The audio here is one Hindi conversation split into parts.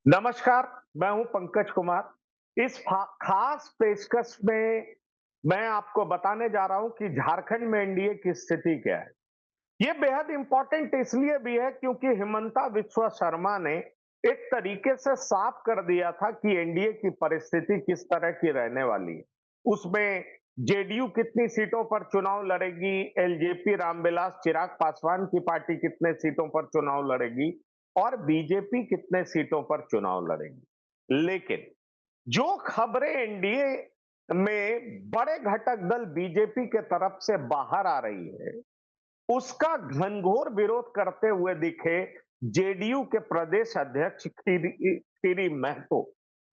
नमस्कार, मैं हूं पंकज कुमार। इस खास पेशकश में मैं आपको बताने जा रहा हूं कि झारखंड में एनडीए की स्थिति क्या है। ये बेहद इंपॉर्टेंट इसलिए भी है क्योंकि हिमंता बिस्वा शर्मा ने एक तरीके से साफ कर दिया था कि एनडीए की परिस्थिति किस तरह की रहने वाली है। उसमें जेडीयू कितनी सीटों पर चुनाव लड़ेगी, एलजेपी रामविलास चिराग पासवान की पार्टी कितने सीटों पर चुनाव लड़ेगी और बीजेपी कितने सीटों पर चुनाव लड़ेगी। लेकिन जो खबरें एनडीए में बड़े घटक दल बीजेपी के तरफ से बाहर आ रही है, उसका घनघोर विरोध करते हुए दिखे जेडीयू के प्रदेश अध्यक्ष खीरी महतो।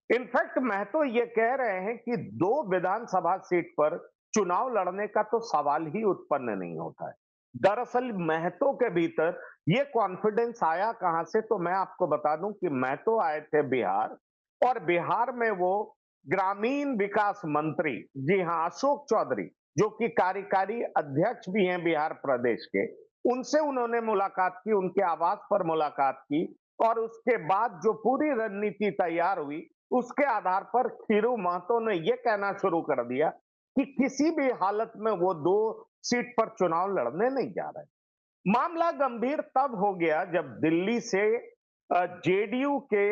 इनफैक्ट महतो ये कह रहे हैं कि दो विधानसभा सीट पर चुनाव लड़ने का तो सवाल ही उत्पन्न नहीं होता है। दरअसल महतो के भीतर ये कॉन्फिडेंस आया कहां से, तो मैं आपको बता दूं कि महतो आए थे बिहार, और बिहार में वो ग्रामीण विकास मंत्री, जी हां, अशोक चौधरी, जो कि कार्यकारी अध्यक्ष भी हैं बिहार प्रदेश के, उनसे उन्होंने मुलाकात की, उनके आवास पर मुलाकात की। और उसके बाद जो पूरी रणनीति तैयार हुई, उसके आधार पर खीरू महतो ने यह कहना शुरू कर दिया कि किसी भी हालत में वो दो सीट पर चुनाव लड़ने नहीं जा रहे। मामला गंभीर तब हो गया जब दिल्ली से जेडीयू के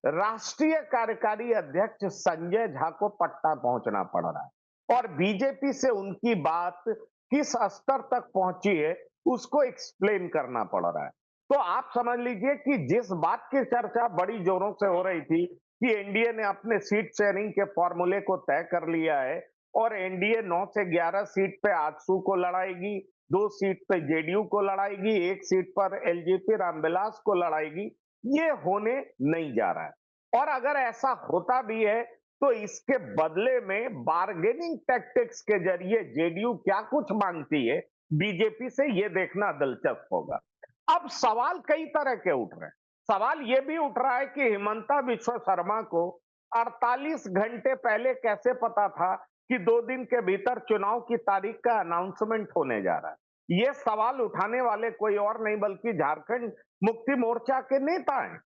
राष्ट्रीय कार्यकारी अध्यक्ष संजय झा को पटना पहुंचना पड़ रहा है, और बीजेपी से उनकी बात किस स्तर तक पहुंची है उसको एक्सप्लेन करना पड़ रहा है। तो आप समझ लीजिए कि जिस बात की चर्चा बड़ी जोरों से हो रही थी कि एनडीए ने अपने सीट शेयरिंग के फॉर्मूले को तय कर लिया है और एनडीए 9 से 11 सीट पे आजसू को लड़ाएगी, 2 सीट पे जेडीयू को लड़ाएगी, 1 सीट पर एलजेपी रामविलास को लड़ाएगी, ये होने नहीं जा रहा है। और अगर ऐसा होता भी है तो इसके बदले में बार्गेनिंग टैक्टिक्स के जरिए जेडीयू क्या कुछ मांगती है बीजेपी से, ये देखना दिलचस्प होगा। अब सवाल कई तरह के उठ रहे हैं। सवाल यह भी उठ रहा है कि हिमंता बिस्वा शर्मा को 48 घंटे पहले कैसे पता था कि 2 दिन के भीतर चुनाव की तारीख का अनाउंसमेंट होने जा रहा है। ये सवाल उठाने वाले कोई और नहीं बल्कि झारखंड मुक्ति मोर्चा के नेता हैं।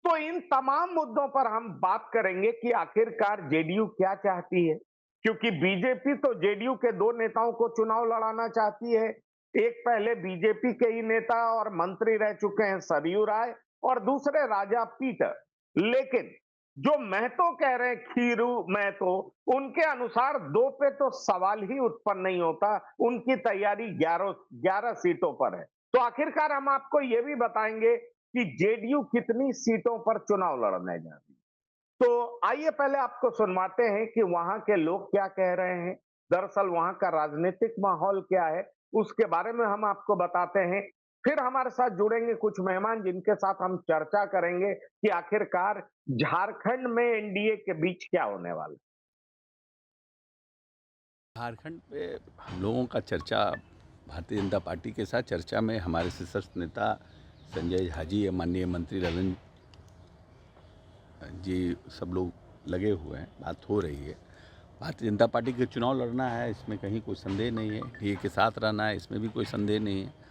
तो इन तमाम मुद्दों पर हम बात करेंगे कि आखिरकार जेडीयू क्या चाहती है, क्योंकि बीजेपी तो जेडीयू के 2 नेताओं को चुनाव लड़ाना चाहती है। एक पहले बीजेपी के ही नेता और मंत्री रह चुके हैं सरयू राय, और दूसरे राजा पीटर। लेकिन जो महतो कह रहे हैं, खीरू महतो, उनके अनुसार 2 पे तो सवाल ही उत्पन्न नहीं होता, उनकी तैयारी 11 सीटों पर है। तो आखिरकार हम आपको यह भी बताएंगे कि जेडीयू कितनी सीटों पर चुनाव लड़ने जा रही है। तो आइए पहले आपको सुनवाते हैं कि वहां के लोग क्या कह रहे हैं, दरअसल वहां का राजनीतिक माहौल क्या है, उसके बारे में हम आपको बताते हैं। फिर हमारे साथ जुड़ेंगे कुछ मेहमान जिनके साथ हम चर्चा करेंगे कि आखिरकार झारखंड में एनडीए के बीच क्या होने वाला है। झारखंड पे हम लोगों का चर्चा भारतीय जनता पार्टी के साथ चर्चा में हमारे शीर्षस्थ नेता संजय झा जी या माननीय मंत्री ललन जी सब लोग लगे हुए हैं, बात हो रही है। भारतीय जनता पार्टी के चुनाव लड़ना है, इसमें कहीं कोई संदेह नहीं है। एनडीए के साथ रहना है, इसमें भी कोई संदेह नहीं है।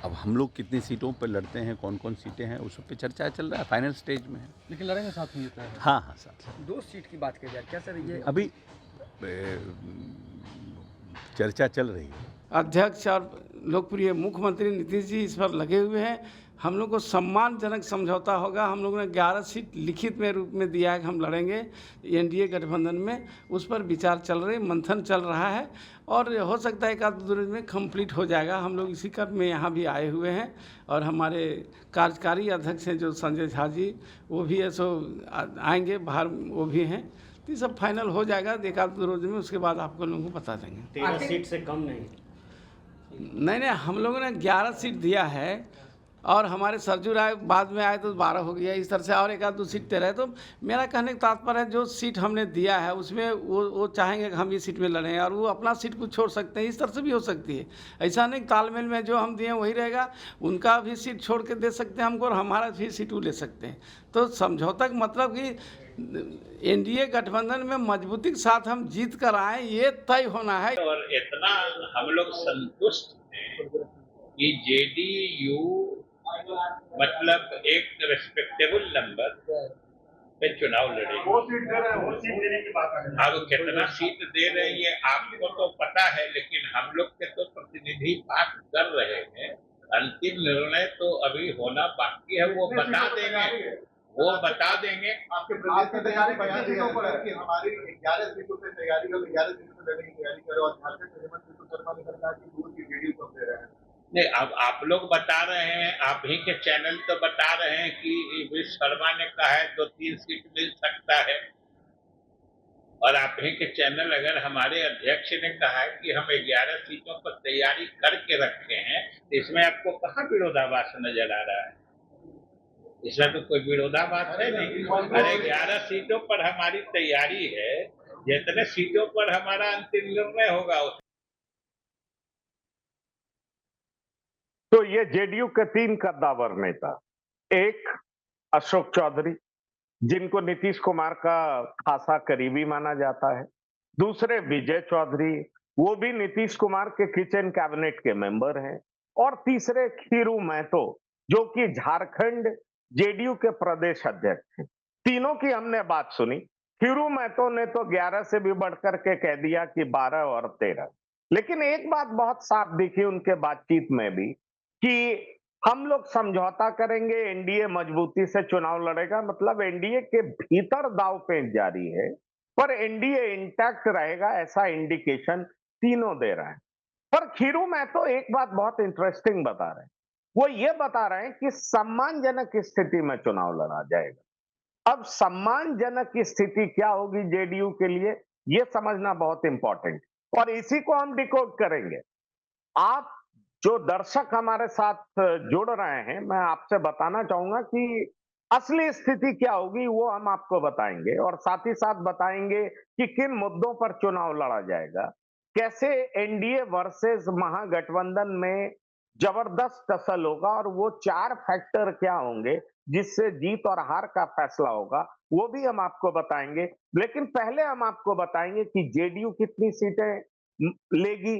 अब हम लोग कितनी सीटों पर लड़ते हैं, कौन कौन सीटें हैं, उस पर चर्चा चल रहा है, फाइनल स्टेज में है। लेकिन लड़ेंगे साथ में, ये तय है। हाँ हाँ, साथ 2 सीट की बात की जाए, क्या सर ये अभी चर्चा चल रही है। अध्यक्ष और लोकप्रिय मुख्यमंत्री नीतीश जी इस पर लगे हुए हैं। हम लोग को सम्मानजनक समझौता होगा। हम लोगों ने 11 सीट लिखित में रूप में दिया है कि हम लड़ेंगे एनडीए गठबंधन में। उस पर विचार चल रहे, मंथन चल रहा है और हो सकता है एक आध दिन में कंप्लीट हो जाएगा। हम लोग इसी क्रम में यहाँ भी आए हुए हैं और हमारे कार्यकारी अध्यक्ष हैं जो संजय झा जी, वो भी है सो आएंगे बाहर, वो भी हैं। तो ये सब फाइनल हो जाएगा एक आध रोज में, उसके बाद आपको लोगों को बता देंगे। 13 सीट से कम नहीं। नहीं, हम लोगों ने 11 सीट दिया है और हमारे सरजू राय बाद में आए तो 12 हो गया, इस तरह से और एक आध 2 सीट दे रहे। तो मेरा कहने का तात्पर्य है जो सीट हमने दिया है उसमें वो चाहेंगे कि हम ये सीट में लड़ें और वो अपना सीट को छोड़ सकते हैं। इस तरह से भी हो सकती है। ऐसा नहीं, तालमेल में जो हम दिए वही रहेगा, उनका भी सीट छोड़ के दे सकते हैं हमको और हमारा भी सीट वो ले सकते हैं। तो समझौता का मतलब कि एनडीए गठबंधन में मजबूती के साथ हम जीत कर आए, ये तय होना है। और इतना हम लोग संतुष्ट हैं कि जेडीयू मतलब एक रिस्पेक्टेबल नंबर पे चुनाव लड़ेंगे। वो सीट दे रहे हैं, वो सीट देने की बात है। अब कितना सीट दे रहे हैं ये आपको तो पता है, लेकिन हम लोग के तो प्रतिनिधि बात कर रहे हैं। अंतिम निर्णय तो अभी होना बाकी है, वो बता देंगे, वो बता देंगे। आपके प्रदेश की तैयारी कितनी सीटों पर है कि हमारी 11 सीटों पे तैयारी कर, 11 सीटों पे लड़ने की तैयारी करे, और झारखंड से हेमंत बिस्वा शर्मा ने कहा कि दूर की जेडीयू को दे रहे हैं। नहीं, अब आप लोग बता रहे हैं, आप ही के चैनल तो बता रहे हैं कि विश्व शर्मा ने कहा है 2-3 सीट मिल सकता है, और आप ही के चैनल अगर हमारे अध्यक्ष ने कहा है कि हम 11 सीटों पर तैयारी करके रखे हैं, तो इसमें आपको कहाँ विरोधाभास नजर आ रहा है? इसमें तो कोई विरोधाभास है नहीं। अरे 11 सीटों पर हमारी तैयारी है, जितने सीटों पर हमारा अंतिम निर्णय होगा। तो ये जेडीयू के 3 कद्दावर नेता, एक अशोक चौधरी जिनको नीतीश कुमार का खासा करीबी माना जाता है, दूसरे विजय चौधरी, वो भी नीतीश कुमार के किचन कैबिनेट के मेंबर हैं, और तीसरे खीरू महतो जो कि झारखंड जेडीयू के प्रदेश अध्यक्ष हैं। तीनों की हमने बात सुनी। खीरू महतो ने तो 11 से भी बढ़कर के कह दिया कि 12 और 13, लेकिन एक बात बहुत साफ दिखी उनके बातचीत में भी कि हम लोग समझौता करेंगे, एनडीए मजबूती से चुनाव लड़ेगा, मतलब एनडीए के भीतर दांवपेच जारी है, पर एनडीए इंटैक्ट रहेगा, ऐसा इंडिकेशन तीनों दे रहे हैं। पर खीरू महतो एक बात बहुत इंटरेस्टिंग बता रहे हैं। वो ये बता रहे हैं कि सम्मानजनक स्थिति में चुनाव लड़ा जाएगा। अब सम्मानजनक स्थिति क्या होगी जेडीयू के लिए, ये समझना बहुत इंपॉर्टेंट, और इसी को हम डिकोड करेंगे। आप जो दर्शक हमारे साथ जुड़ रहे हैं, मैं आपसे बताना चाहूंगा कि असली स्थिति क्या होगी वो हम आपको बताएंगे, और साथ ही साथ बताएंगे कि किन मुद्दों पर चुनाव लड़ा जाएगा, कैसे एनडीए वर्सेस महागठबंधन में जबरदस्त टसल होगा, और वो 4 फैक्टर क्या होंगे जिससे जीत और हार का फैसला होगा, वो भी हम आपको बताएंगे। लेकिन पहले हम आपको बताएंगे कि जेडीयू कितनी सीटें लेगी,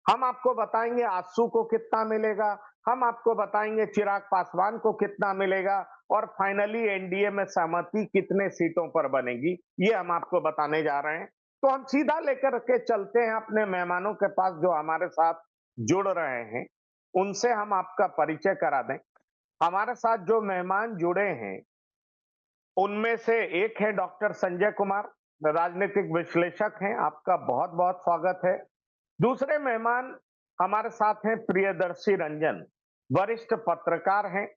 हम आपको बताएंगे आजसू को कितना मिलेगा, हम आपको बताएंगे चिराग पासवान को कितना मिलेगा, और फाइनली एनडीए में सहमति कितने सीटों पर बनेगी, ये हम आपको बताने जा रहे हैं। तो हम सीधा लेकर के चलते हैं अपने मेहमानों के पास जो हमारे साथ जुड़ रहे हैं, उनसे हम आपका परिचय करा दें। हमारे साथ जो मेहमान जुड़े हैं, उनमें से एक है डॉक्टर संजय कुमार, राजनीतिक विश्लेषक हैं, आपका बहुत-बहुत स्वागत है। दूसरे मेहमान हमारे साथ हैं प्रियदर्शी रंजन, वरिष्ठ पत्रकार हैं,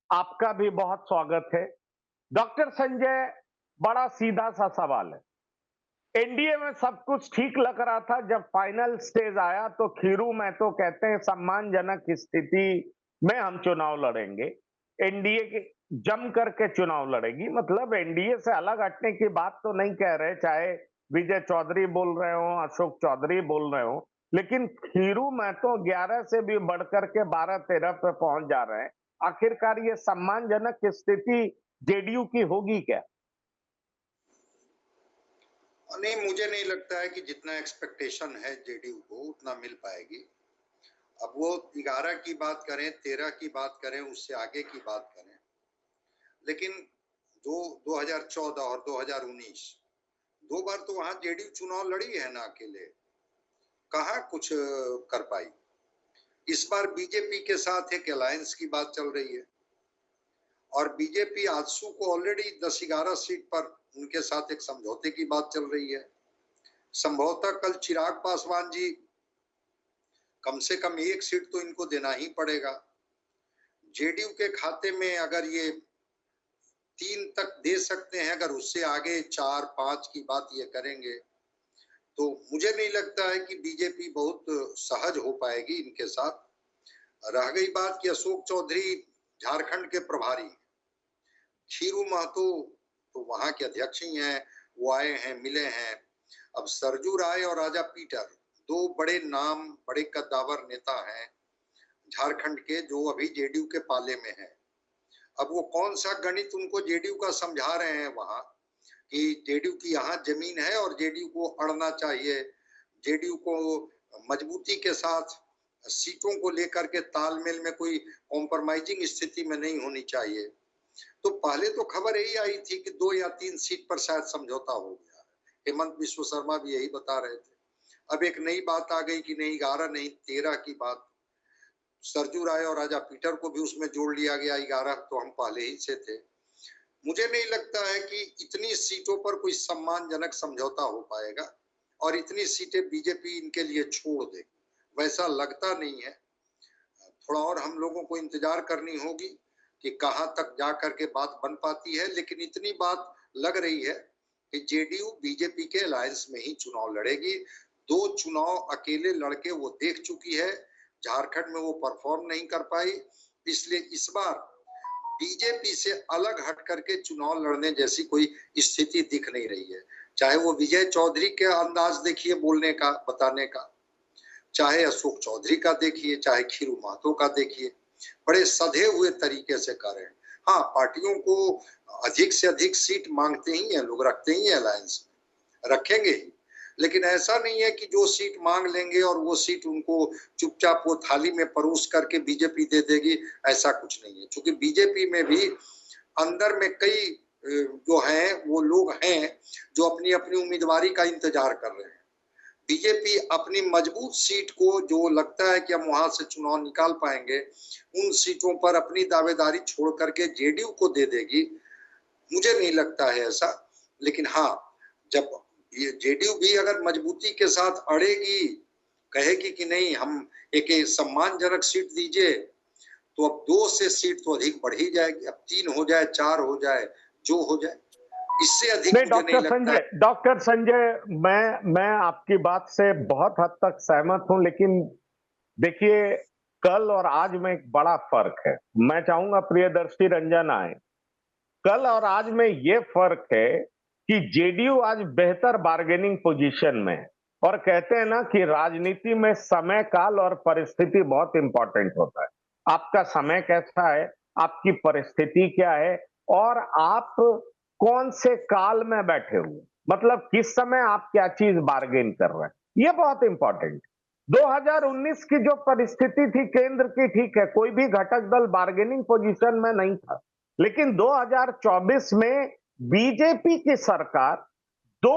आपका भी बहुत स्वागत है। डॉक्टर संजय, बड़ा सीधा सा सवाल है। एनडीए में सब कुछ ठीक लग रहा था, जब फाइनल स्टेज आया तो खीरू महतो कहते हैं सम्मानजनक स्थिति में हम चुनाव लड़ेंगे, एनडीए के जम करके चुनाव लड़ेगी, मतलब एनडीए से अलग हटने की बात तो नहीं कह रहे, चाहे विजय चौधरी बोल रहे हो, अशोक चौधरी बोल रहे हो, लेकिन खीरू महतो 11 से भी बढ़कर के 12-13 पे पहुंच जा रहे हैं। आखिरकार ये सम्मानजनक स्थिति जेडीयू की होगी क्या? नहीं, मुझे नहीं लगता है कि जितना एक्सपेक्टेशन है जेडीयू को उतना मिल पाएगी। अब वो 11 की बात करें, 13 की बात करें, उससे आगे की बात करें, लेकिन 2014 और 2019 दो बार तो वहां जेडीयू चुनाव लड़ी है ना अकेले, कहाँ कुछ कर पाई। इस बार बीजेपी के साथ एक अलायंस की बात चल रही है, और बीजेपी आजसू को ऑलरेडी 10-11 सीट पर उनके साथ एक समझौते की बात चल रही है। संभवतः कल चिराग पासवान जी कम से कम 1 सीट तो इनको देना ही पड़ेगा। जेडीयू के खाते में अगर ये 3 तक दे सकते हैं, अगर उससे आगे 4-5 की बात ये करेंगे, तो मुझे नहीं लगता है कि बीजेपी बहुत सहज हो पाएगी इनके साथ। रह गई बात कि अशोक चौधरी झारखंड के प्रभारी, खीरू महतो तो वहां के अध्यक्ष ही हैं, वो आए हैं, मिले हैं। अब सरजू राय और राजा पीटर, 2 बड़े नाम, बड़े कद्दावर नेता हैं झारखंड के, जो अभी जेडीयू के पाले में हैं। अब वो कौन सा गणित उनको जेडीयू का समझा रहे हैं वहां कि जेडीयू की यहाँ जमीन है और जेडीयू को अड़ना चाहिए, जेडीयू को मजबूती के साथ सीटों को लेकर के तालमेल में कोई कॉम्प्रोमाइजिंग स्थिति में नहीं होनी चाहिए। तो पहले तो खबर यही आई थी कि 2 या 3 सीट पर शायद समझौता हो गया। हेमंत बिश्व शर्मा भी यही बता रहे थे। अब एक नई बात आ गई कि नहीं 11 नहीं 13 की बात। सरजू राय और राजा पीटर को भी उसमें जोड़ लिया गया। 11 तो हम पहले ही से थे। मुझे नहीं लगता है कि इतनी सीटों पर कोई सम्मानजनक समझौता हो पाएगा और इतनी सीटें बीजेपी इनके लिए छोड़ देगी, वैसा लगता नहीं है। थोड़ा और हम लोगों को इंतजार करनी होगी कि कहां तक जा करके बात बन पाती है, लेकिन इतनी बात लग रही है कि जेडीयू बीजेपी के अलायंस में ही चुनाव लड़ेगी। 2 चुनाव अकेले लड़के वो देख चुकी है, झारखंड में वो परफॉर्म नहीं कर पाई, इसलिए इस बार बीजेपी से अलग हट करके चुनाव लड़ने जैसी कोई स्थिति दिख नहीं रही है। चाहे वो विजय चौधरी के अंदाज देखिए बोलने का, बताने का, चाहे अशोक चौधरी का देखिए, चाहे खीरू महतो का देखिए, बड़े सधे हुए तरीके से कर रहे हैं। हाँ, पार्टियों को अधिक से अधिक सीट मांगते ही हैं लोग, रखते ही हैं अलायंस में, रखेंगे ही, लेकिन ऐसा नहीं है कि जो सीट मांग लेंगे और वो सीट उनको चुपचाप वो थाली में परोस करके बीजेपी दे देगी, ऐसा कुछ नहीं है। क्योंकि बीजेपी में भी अंदर में कई जो हैं वो लोग हैं जो अपनी अपनी उम्मीदवारी का इंतजार कर रहे हैं। बीजेपी अपनी मजबूत सीट को जो लगता है कि हम वहां से चुनाव निकाल पाएंगे, उन सीटों पर अपनी दावेदारी छोड़ करके जेडीयू को दे देगी। मुझे नहीं लगता है ऐसा, लेकिन हाँ, जब ये जेडीयू भी अगर मजबूती के साथ अड़ेगी, कहेगी कि नहीं हम एक सम्मानजनक सीट दीजिए, तो अब 2 से सीट तो अधिक बढ़ ही जाएगी। अब 3 हो जाए, 4 हो जाए, जो हो जाए, इससे अधिक नहीं। मुझे नहीं लगता है। डॉक्टर संजय, मैं आपकी बात से बहुत हद तक सहमत हूं, लेकिन देखिए कल और आज में एक बड़ा फर्क है। मैं चाहूंगा प्रियदर्शी रंजन आए। कल और आज में ये फर्क है कि जेडीयू आज बेहतर बार्गेनिंग पोजीशन में है, और कहते हैं ना कि राजनीति में समय, काल और परिस्थिति बहुत इंपॉर्टेंट होता है। आपका समय कैसा है, आपकी परिस्थिति क्या है, और आप कौन से काल में बैठे हुए, मतलब किस समय आप क्या चीज बार्गेन कर रहे हैं, ये बहुत इंपॉर्टेंट। 2019 की जो परिस्थिति थी केंद्र की, ठीक है, कोई भी घटक दल बार्गेनिंग पोजीशन में नहीं था, लेकिन 2024 में बीजेपी की सरकार 2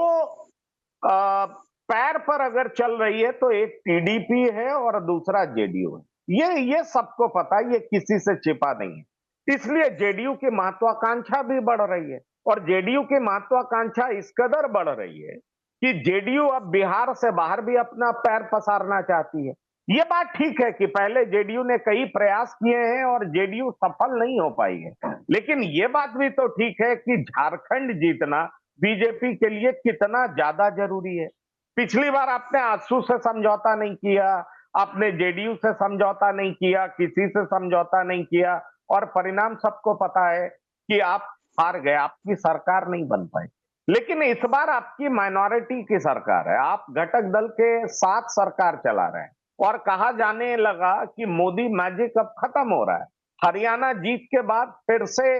पैर पर अगर चल रही है, तो एक टीडीपी है और दूसरा जेडीयू है। ये सबको पता है, ये किसी से छिपा नहीं है। इसलिए जेडीयू की महत्वाकांक्षा भी बढ़ रही है, और जेडीयू की महत्वाकांक्षा इस कदर बढ़ रही है कि जेडीयू अब बिहार से बाहर भी अपना पैर पसारना चाहती है। ये बात ठीक है कि पहले जेडीयू ने कई प्रयास किए हैं और जेडीयू सफल नहीं हो पाई है, लेकिन ये बात भी तो ठीक है कि झारखंड जीतना बीजेपी के लिए कितना ज्यादा जरूरी है। पिछली बार आपने आजसू से समझौता नहीं किया, आपने जेडीयू से समझौता नहीं किया, किसी से समझौता नहीं किया, और परिणाम सबको पता है कि आप हार गए, आपकी सरकार नहीं बन पाई। लेकिन इस बार आपकी माइनॉरिटी की सरकार है, आप घटक दल के साथ सरकार चला रहे हैं, और कहा जाने लगा कि मोदी मैजिक अब खत्म हो रहा है। हरियाणा जीत के बाद फिर से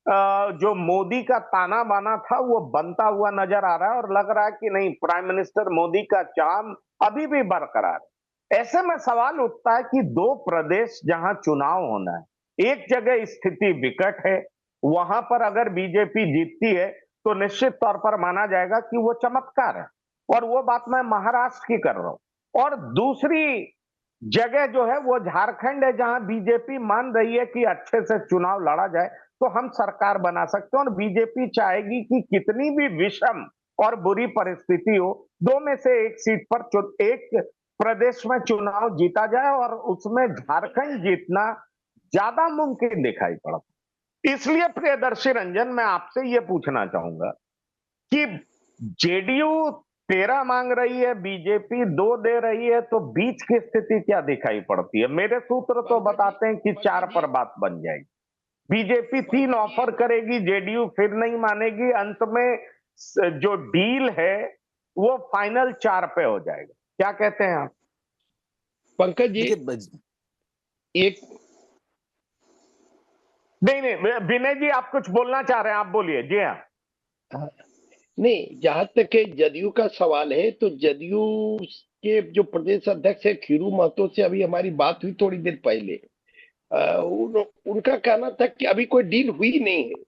जो मोदी का ताना बाना था वो बनता हुआ नजर आ रहा है, और लग रहा है कि नहीं, प्राइम मिनिस्टर मोदी का चार्म अभी भी बरकरार है। ऐसे में सवाल उठता है कि 2 प्रदेश जहां चुनाव होना है, एक जगह स्थिति विकट है, वहां पर अगर बीजेपी जीतती है तो निश्चित तौर पर माना जाएगा कि वो चमत्कार है, और वो बात मैं महाराष्ट्र की कर रहा हूं। और दूसरी जगह जो है वो झारखंड है, जहां बीजेपी मान रही है कि अच्छे से चुनाव लड़ा जाए तो हम सरकार बना सकते हैं, और बीजेपी चाहेगी कि कितनी भी विषम और बुरी परिस्थिति हो, 2 में से एक सीट पर एक प्रदेश में चुनाव जीता जाए, और उसमें झारखंड जीतना ज्यादा मुमकिन दिखाई पड़ता। इसलिए प्रियदर्शी रंजन, मैं आपसे ये पूछना चाहूंगा कि जेडीयू 13 मांग रही है, बीजेपी 2 दे रही है, तो बीच की स्थिति क्या दिखाई पड़ती है? मेरे सूत्र तो बताते हैं कि 4 पर बात बन जाएगी। बीजेपी 3 ऑफर करेगी, जेडीयू फिर नहीं मानेगी, अंत में जो डील है वो फाइनल 4 पे हो जाएगा। क्या कहते हैं आप? पंकज जी, एक नहीं, विनय जी आप कुछ बोलना चाह रहे हैं, आप बोलिए। जी हाँ। नहीं, जहां तक के जदयू का सवाल है, तो जदयू के जो प्रदेश अध्यक्ष है खीरू महतो से अभी हमारी बात हुई थोड़ी देर पहले। उनका कहना था कि अभी कोई डील हुई नहीं है।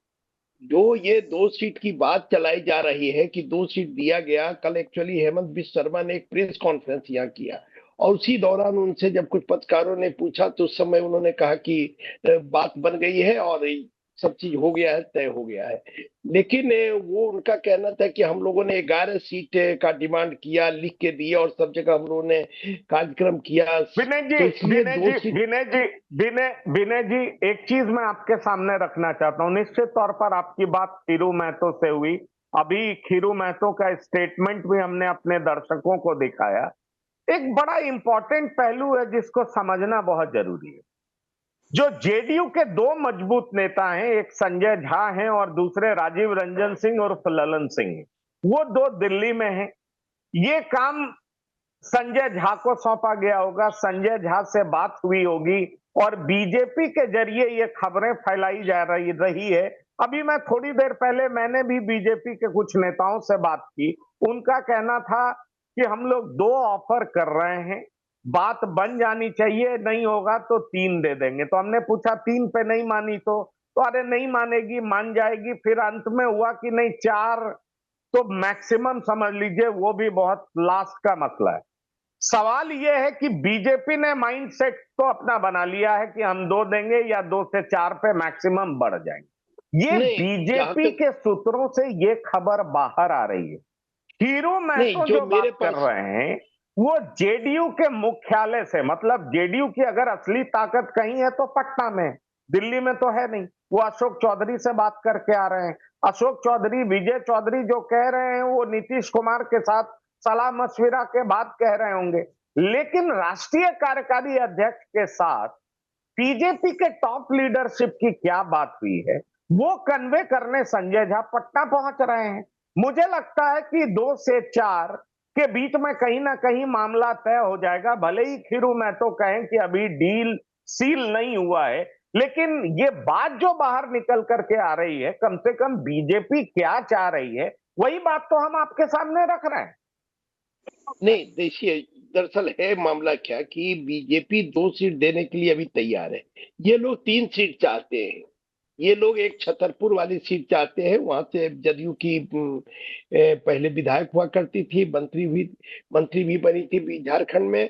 जो ये 2 सीट की बात चलाई जा रही है कि 2 सीट दिया गया, कल एक्चुअली हेमंत बिश्व शर्मा ने एक प्रेस कॉन्फ्रेंस यहाँ किया और उसी दौरान उनसे जब कुछ पत्रकारों ने पूछा तो उस समय उन्होंने कहा कि बात बन गई है और सब चीज हो गया है, तय हो गया है। लेकिन वो उनका कहना था कि हम लोगों ने 11 सीट का डिमांड किया, लिख के दिया और सब जगह हम लोगों ने कार्यक्रम किया। विनय जी, तो इसलिए विनय 2 जी, सीट विनय जी, विनय जी, एक चीज मैं आपके सामने रखना चाहता हूं। निश्चित तौर पर आपकी बात खीरू महतो से हुई। अभी खीरू महतो का स्टेटमेंट भी हमने अपने दर्शकों को दिखाया। एक बड़ा इंपॉर्टेंट पहलू है जिसको समझना बहुत जरूरी है। जो जेडीयू के 2 मजबूत नेता हैं, एक संजय झा हैं और दूसरे राजीव रंजन सिंह और ललन सिंह हैं। वो 2 दिल्ली में हैं। ये काम संजय झा को सौंपा गया होगा, संजय झा से बात हुई होगी और बीजेपी के जरिए ये खबरें फैलाई जा रही है। अभी मैं थोड़ी देर पहले मैंने भी बीजेपी के कुछ नेताओं से बात की। उनका कहना था कि हम लोग 2 ऑफर कर रहे हैं, बात बन जानी चाहिए, नहीं होगा तो 3 दे देंगे। तो हमने पूछा 3 पे नहीं मानी तो अरे नहीं मानेगी, मान जाएगी। फिर अंत में हुआ कि नहीं 4 तो मैक्सिमम समझ लीजिए, वो भी बहुत लास्ट का मसला है। सवाल यह है कि बीजेपी ने माइंडसेट तो अपना बना लिया है कि हम 2 देंगे या 2 से 4 पे मैक्सिमम बढ़ जाएंगे। ये नहीं, जहां बीजेपी तक के सूत्रों से ये खबर बाहर आ रही है। हीरो नहीं, महतो जो जो मेरे बात कर पास रहे हैं वो जेडीयू के मुख्यालय से, मतलब जेडीयू की अगर असली ताकत कहीं है तो पटना में, दिल्ली में तो है नहीं। वो अशोक चौधरी से बात करके आ रहे हैं। अशोक चौधरी, विजय चौधरी जो कह रहे हैं वो नीतीश कुमार के साथ सलाह मशविरा के बाद कह रहे होंगे। लेकिन राष्ट्रीय कार्यकारी अध्यक्ष के साथ बीजेपी के टॉप लीडरशिप की क्या बात हुई है, वो कन्वे करने संजय झा पटना पहुंच रहे हैं। मुझे लगता है कि 2 से 4 के बीच में कहीं ना कहीं मामला तय हो जाएगा। भले ही खीरू महतो कहें कि अभी डील सील नहीं हुआ है, लेकिन ये बात जो बाहर निकल करके आ रही है, कम से कम बीजेपी क्या चाह रही है, वही बात तो हम आपके सामने रख रहे हैं। नहीं, देखिए, दरअसल है मामला क्या कि बीजेपी 2 सीट देने के लिए अभी तैयार है। ये लोग 3 सीट चाहते हैं। ये लोग एक छतरपुर वाली सीट चाहते हैं, वहां से जदयू की पहले विधायक हुआ करती थी, मंत्री भी बनी थी झारखंड में।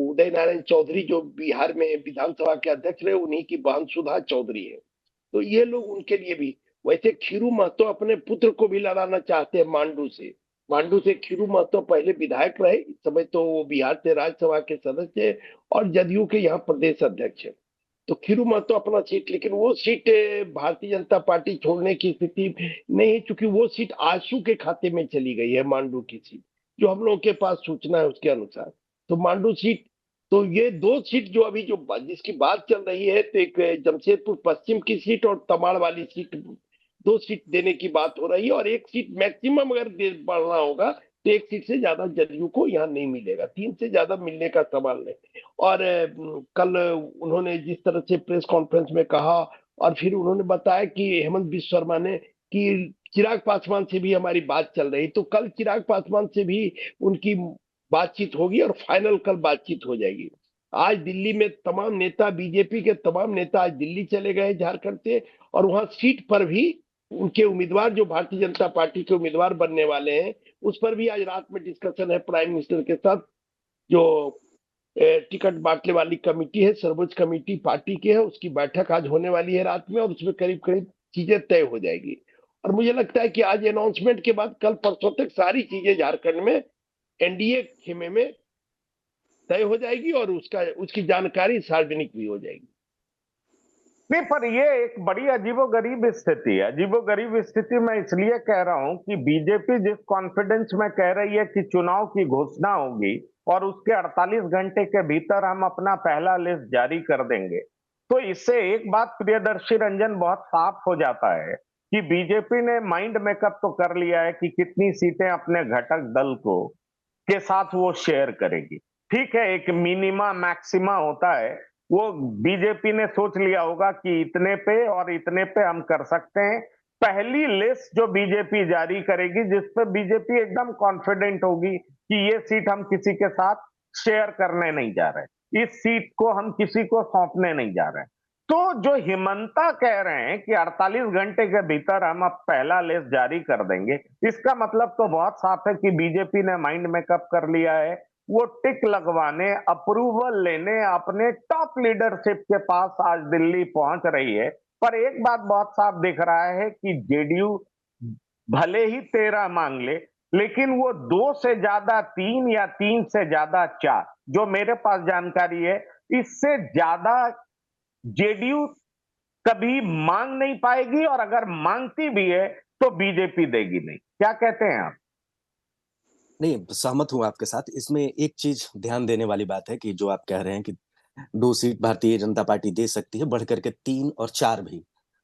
उदय नारायण चौधरी जो बिहार में विधानसभा के अध्यक्ष रहे, उन्हीं की बहन सुधा चौधरी है। तो ये लोग उनके लिए भी, वैसे खीरू महतो अपने पुत्र को भी लड़ाना चाहते हैं मांडू से खीरू महतो पहले विधायक रहे, इस समय तो वो बिहार से राज्यसभा के सदस्य है और जदयू के यहाँ प्रदेश अध्यक्ष है। तो खीरू महतो अपना सीट, लेकिन वो सीट भारतीय जनता पार्टी छोड़ने की स्थिति नहीं, चूंकि वो सीट आशू के खाते में चली गई है, मांडू की सीट, जो हम लोगों के पास सूचना है उसके अनुसार। तो मांडू सीट, तो ये 2 सीट जो अभी जो जिसकी बात चल रही है, तो एक जमशेदपुर पश्चिम की सीट और तमाड़ वाली सीट, 2 सीट देने की बात हो रही है और एक सीट मैक्सिमम अगर बढ़ना होगा तो एक सीट से ज्यादा जदयू को यहाँ नहीं मिलेगा, 3 से ज्यादा मिलने का सवाल नहीं। और कल उन्होंने जिस तरह से प्रेस कॉन्फ्रेंस में कहा और फिर उन्होंने बताया कि हेमंत बिश्व शर्मा ने कि चिराग पासवान से भी हमारी बात चल रही, तो कल चिराग पासवान से भी उनकी बातचीत होगी और फाइनल कल बातचीत हो जाएगी। आज दिल्ली में तमाम नेता, बीजेपी के तमाम नेता आज दिल्ली चले गए झारखंड से और वहां सीट पर भी उनके उम्मीदवार जो भारतीय जनता पार्टी के उम्मीदवार बनने वाले हैं, उस पर भी आज रात में डिस्कशन है प्राइम मिनिस्टर के साथ। जो टिकट बांटने वाली कमेटी है, सर्वोच्च कमेटी पार्टी की है, उसकी बैठक आज होने वाली है रात में और उसमें करीब करीब चीजें तय हो जाएगी। और मुझे लगता है कि आज अनाउंसमेंट के बाद कल परसों तक सारी चीजें झारखंड में एनडीए खेमे में तय हो जाएगी और उसकी जानकारी सार्वजनिक भी हो जाएगी। नहीं, पर ये एक बड़ी अजीबोगरीब स्थिति है। अजीबोगरीब स्थिति मैं इसलिए कह रहा हूं कि बीजेपी जिस कॉन्फिडेंस में कह रही है कि चुनाव की घोषणा होगी और उसके 48 घंटे के भीतर हम अपना पहला लिस्ट जारी कर देंगे, तो इससे एक बात प्रियदर्शी रंजन बहुत साफ हो जाता है कि बीजेपी ने माइंड मेकअप तो कर लिया है कि कितनी सीटें अपने घटक दल को के साथ वो शेयर करेगी। ठीक है, एक मिनिमा मैक्सिमा होता है, वो बीजेपी ने सोच लिया होगा कि इतने पे और इतने पे हम कर सकते हैं। पहली लिस्ट जो बीजेपी जारी करेगी, जिस पे बीजेपी एकदम कॉन्फिडेंट होगी कि ये सीट हम किसी के साथ शेयर करने नहीं जा रहे, इस सीट को हम किसी को सौंपने नहीं जा रहे, तो जो हिमंता कह रहे हैं कि 48 घंटे के भीतर हम अब पहला लिस्ट जारी कर देंगे, इसका मतलब तो बहुत साफ है कि बीजेपी ने माइंड मेकअप कर लिया है। वो टिक लगवाने, अप्रूवल लेने अपने टॉप लीडरशिप के पास आज दिल्ली पहुंच रही है। पर एक बात बहुत साफ दिख रहा है कि जेडीयू भले ही 13 मांग ले, लेकिन वो 2 से ज्यादा 3 या 3 से ज्यादा 4, जो मेरे पास जानकारी है, इससे ज्यादा जेडीयू कभी मांग नहीं पाएगी, और अगर मांगती भी है तो बीजेपी देगी नहीं। क्या कहते हैं आप? नहीं, सहमत हूँ आपके साथ। इसमें एक चीज़ ध्यान देने वाली बात है कि जो आप कह रहे हैं कि 2 सीट भारतीय जनता पार्टी दे सकती है, बढ़ कर के 3 और 4 भी।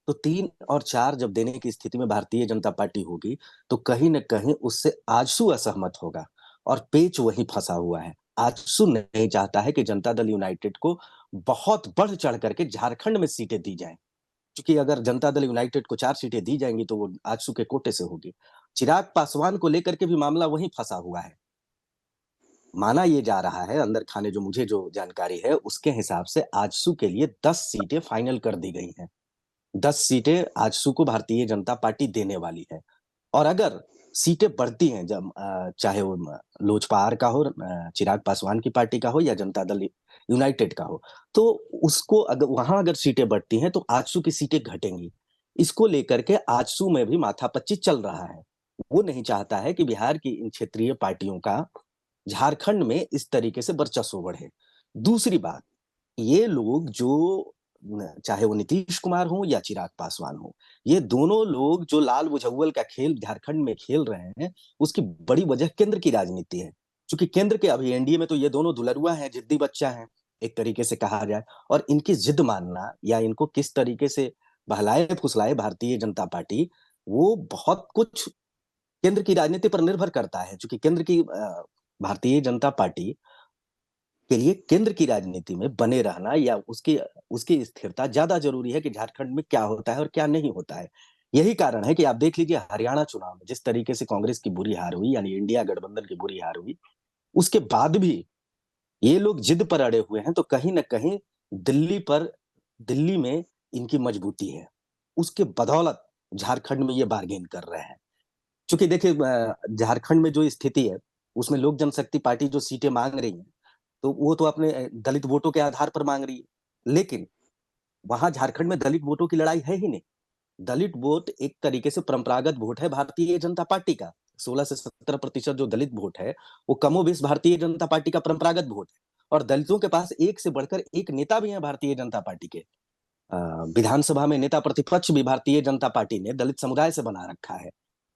तो 3 और 4 जब देने की स्थिति में भारतीय जनता पार्टी होगी, तो कहीं न कहीं उससे आजसू असहमत होगा और पेच वहीं फँसा हुआ है। आजसू नहीं चाहता है कि जनता दल यूनाइटेड को बहुत बढ़-चढ़ करके झारखंड में सीटें दी जाएँ। क्योंकि अगर जनता दल यूनाइटेड को 4 सीटें दी जाएँगी, तो वो आजसू के कोटे से होगी। चिराग पासवान को लेकर के भी मामला वहीं फँसा हुआ है। माना ये जा रहा है अंदर खाने जो जानकारी है उसके हिसाब से आजसू के लिए 10 सीटें फाइनल कर दी गई हैं। 10 सीटें आजसू को भारतीय जनता पार्टी देने वाली है और अगर सीटें बढ़ती हैं जब चाहे वो लोजपा का हो, चिराग पासवान की पार्टी का हो या जनता दल यूनाइटेड का हो, तो उसको अगर सीटें बढ़ती हैं तो आजसू की सीटें घटेंगी। इसको लेकर के आजसू में भी माथापच्ची चल रहा है। वो नहीं चाहता है कि बिहार की इन क्षेत्रीय पार्टियों का झारखंड में इस तरीके से वर्चस्व बढ़े। दूसरी बात, ये लोग जो चाहे वो नीतीश कुमार हो या चिराग पासवान हो, ये दोनों लोग जो लाल बुझौल का खेल झारखंड में खेल रहे हैं, उसकी बड़ी वजह केंद्र की राजनीति है। क्योंकि केंद्र के अभी एनडीए में तो ये दोनों दुलरुआ हैं, जिद्दी बच्चा हैं, एक तरीके से कहा जाए और इनकी जिद मानना या इनको किस तरीके से बहलाए-फुसलाए भारतीय जनता पार्टी, वो बहुत कुछ केंद्र की राजनीति पर निर्भर करता है। चूँकि केंद्र की भारतीय जनता पार्टी के लिए केंद्र की राजनीति में बने रहना या उसकी उसकी स्थिरता ज़्यादा ज़रूरी है कि झारखंड में क्या होता है और क्या नहीं होता है। यही कारण है कि आप देख लीजिए हरियाणा चुनाव में जिस तरीके से कांग्रेस की बुरी हार हुई यानी इंडिया गठबंधन की बुरी हार हुई, उसके बाद भी ये लोग जिद पर अड़े हुए हैं तो कहीं न कहीं दिल्ली में इनकी मजबूती है। उसके बदौलत झारखंड में ये बार्गेन कर रहे हैं। चूँकि देखिए झारखंड में जो स्थिति है, उसमें लोक जनशक्ति पार्टी जो सीटें माँग रही है तो वो तो अपने दलित वोटों के आधार पर माँग रही है। लेकिन वहाँ झारखंड में दलित वोटों की लड़ाई है ही नहीं। दलित वोट एक तरीके से परंपरागत वोट है भारतीय जनता पार्टी का। 16 से 17% जो दलित वोट है, वो कमोबेश भारतीय जनता पार्टी का परंपरागत वोट है। और दलितों के पास एक से बढ़कर एक नेता भी है भारतीय जनता पार्टी के। विधानसभा में नेता प्रतिपक्ष भी भारतीय जनता पार्टी ने दलित समुदाय से बना रखा है।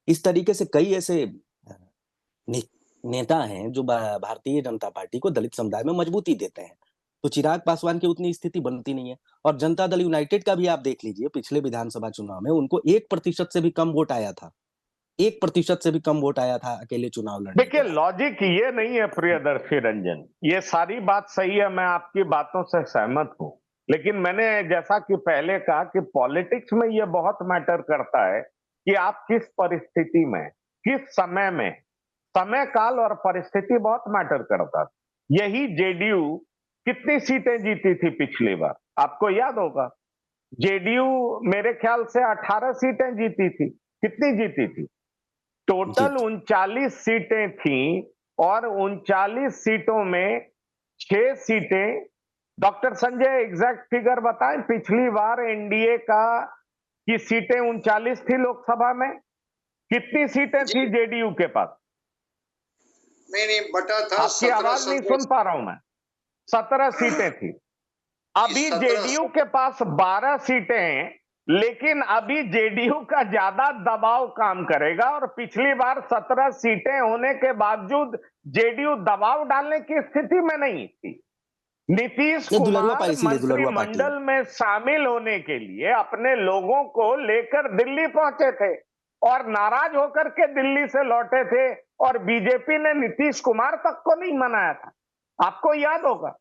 इस तरीके से कई ऐसे ने, नेता हैं जो भारतीय जनता पार्टी को दलित समुदाय में मजबूती देते हैं। तो चिराग पासवान की उतनी स्थिति बनती नहीं है और जनता दल यूनाइटेड का भी आप देख लीजिए पिछले विधानसभा चुनाव में उनको 1% से भी कम वोट आया था। 1% से भी कम वोट आया था अकेले चुनाव लड़ने देखिए, लॉजिक ये नहीं है प्रियदर्शी रंजन, ये सारी बात सही है, मैं आपकी बातों से सहमत हूं, लेकिन मैंने जैसा कि पहले कहा कि पॉलिटिक्स में ये बहुत मैटर करता है कि आप किस परिस्थिति में, किस समय में, समय काल और परिस्थिति बहुत मैटर करता है। यही जेडीयू कितनी सीटें जीती थी पिछली बार, आपको याद होगा? जेडीयू मेरे ख्याल से 18 सीटें जीती थी। कितनी जीती थी? टोटल 39 सीटें थीं और 39 सीटों में 6 सीटें, डॉक्टर संजय एग्जैक्ट फिगर बताएं, पिछली बार एनडीए की सीटें 39 थी लोकसभा में, कितनी सीटें थी जेडीयू के पास? नहीं बटा था। आपकी आवाज नहीं सुन पा रहा हूं मैं। 17 सीटें थी। अभी जेडीयू के पास 12 सीटें हैं, लेकिन अभी जेडीयू का ज्यादा दबाव काम करेगा और पिछली बार 17 सीटें होने के बावजूद जेडीयू दबाव डालने की स्थिति में नहीं थी। नीतीश कुमार मंत्रिमंडल में शामिल होने के लिए अपने लोगों को लेकर दिल्ली पहुंचे थे और नाराज होकर के दिल्ली से लौटे थे और बीजेपी ने नीतीश कुमार तक को नहीं मनाया था, आपको याद होगा।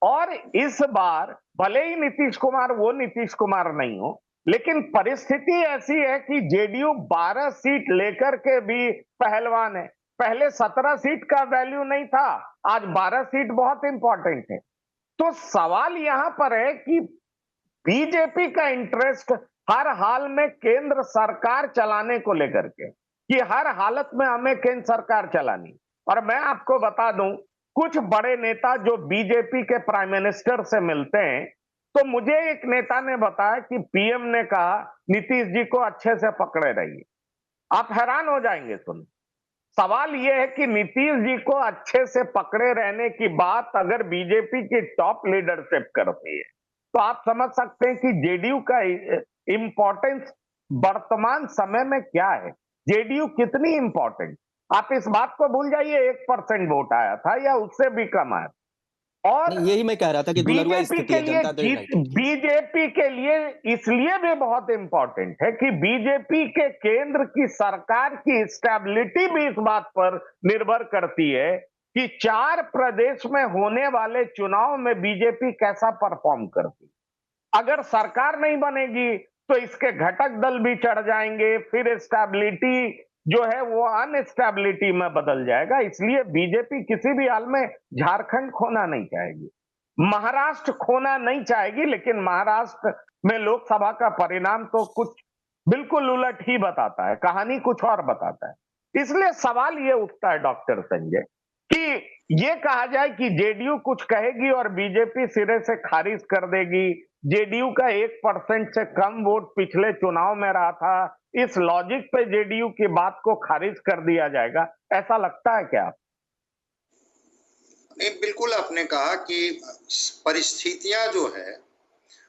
और इस बार भले ही नीतीश कुमार वो नीतीश कुमार नहीं हो, लेकिन परिस्थिति ऐसी है कि जेडीयू 12 सीट लेकर के भी पहलवान है। पहले 17 सीट का वैल्यू नहीं था, आज 12 सीट बहुत इंपॉर्टेंट है। तो सवाल यहां पर है कि बीजेपी का इंटरेस्ट हर हाल में केंद्र सरकार चलाने को लेकर के, कि हर हालत में हमें केंद्र सरकार चलानी। और मैं आपको बता दूं, कुछ बड़े नेता जो बीजेपी के प्राइम मिनिस्टर से मिलते हैं, तो मुझे एक नेता ने बताया कि पीएम ने कहा नीतीश जी को अच्छे से पकड़े रहिए। आप हैरान हो जाएंगे सुन। सवाल यह है कि नीतीश जी को अच्छे से पकड़े रहने की बात अगर बीजेपी की टॉप लीडरशिप करती है, तो आप समझ सकते हैं कि जेडीयू का इंपॉर्टेंस वर्तमान समय में क्या है। जेडीयू कितनी इंपॉर्टेंट, आप इस बात को भूल जाइए, 1% वोट आया था या उससे भी कम आया। और नहीं, यही मैं कह रहा था कि दुलरुआ बीजेपी स्थिति के है लिए जनता दल जीत, यूनाइटेड की। बीजेपी के लिए इसलिए भी बहुत इंपॉर्टेंट है कि बीजेपी के केंद्र की सरकार की स्टेबिलिटी भी इस बात पर निर्भर करती है कि 4 प्रदेश में होने वाले चुनाव में बीजेपी कैसा परफॉर्म करती। अगर सरकार नहीं बनेगी तो इसके घटक दल भी चढ़ जाएंगे, फिर स्टेबिलिटी जो है वो अनस्टेबिलिटी में बदल जाएगा। इसलिए बीजेपी किसी भी हाल में झारखंड खोना नहीं चाहेगी, महाराष्ट्र खोना नहीं चाहेगी, लेकिन महाराष्ट्र में लोकसभा का परिणाम तो कुछ बिल्कुल उलट ही बताता है, कहानी कुछ और बताता है। इसलिए सवाल ये उठता है डॉक्टर संजय कि ये कहा जाए कि जेडीयू कुछ कहेगी और बीजेपी सिरे से खारिज कर देगी, जेडीयू का 1% से कम वोट पिछले चुनाव में रहा था, इस लॉजिक पे जेडीयू की बात को खारिज कर दिया जाएगा, ऐसा लगता है क्या? नहीं, बिल्कुल आपने कहा कि परिस्थितियां जो है